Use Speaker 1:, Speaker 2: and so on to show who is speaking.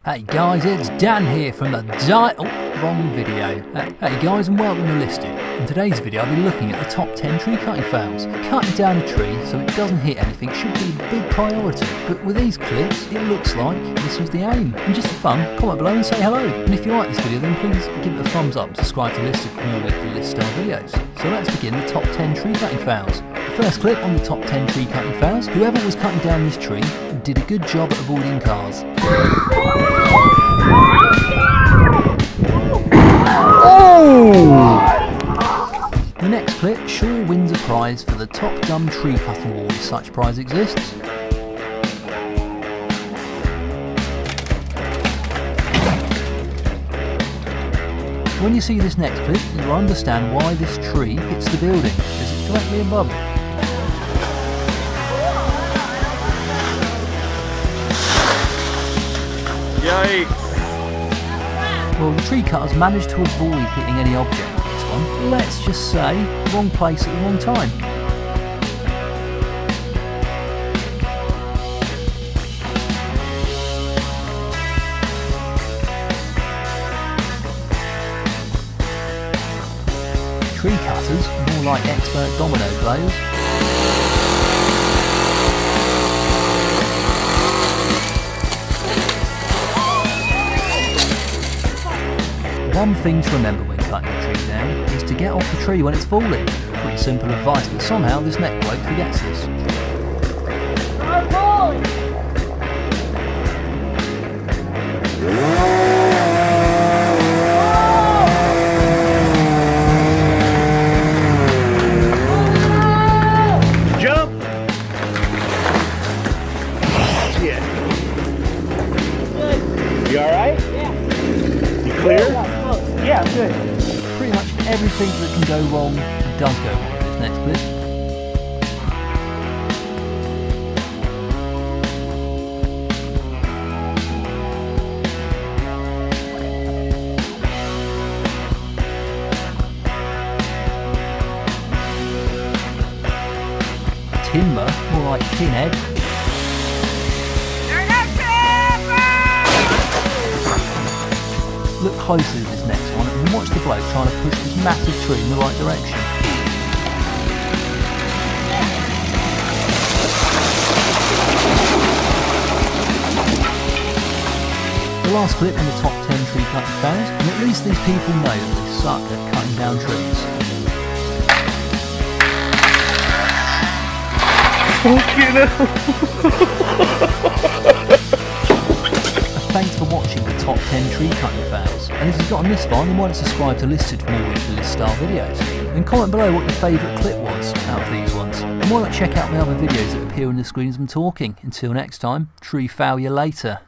Speaker 1: Hey guys, it's Dan here from the wrong video. Hey guys, and welcome to Listed. In today's video I'll be looking at the top 10 tree cutting fails. Cutting down a tree so it doesn't hit anything should be a big priority, but with these clips it looks like this was the aim. And just for fun, comment below and say hello. And if you like this video then please give it a thumbs up and subscribe to Listed for more weekly list style videos. So let's begin the top 10 tree cutting fails. The first clip on the top 10 tree cutting fails, whoever was cutting down this tree did a good job at avoiding cars. The next clip sure wins a prize for the top dumb tree cutting award if such prize exists. When you see this next clip, you will understand why this tree hits the building, as it's directly above it.
Speaker 2: Yikes!
Speaker 1: Well, the tree cutters managed to avoid hitting any object with this one. Let's just say, wrong place at the wrong time. Tree cutters, more like expert domino players. One thing to remember when cutting a tree down is to get off the tree when it's falling. Pretty simple advice, but somehow this neck bloke forgets this.
Speaker 2: Jump! Yeah. You alright? You clear? Yeah, good.
Speaker 1: Pretty much everything that can go wrong does go wrong in this next clip. Timber, more like tinhead. Look closely at this next one and watch the bloke trying to push this massive tree in the right direction. The last clip in the top 10 tree cutting fails, and at least these people know that they suck at cutting down trees. Thanks for watching the top 10 tree cutting fails, and if you've gotten this far then why not subscribe to Listed for more weekly list style videos, and comment below what your favourite clip was out of these ones, and why not check out my other videos that appear on the screen as I'm talking. Until next time, tree fail you later.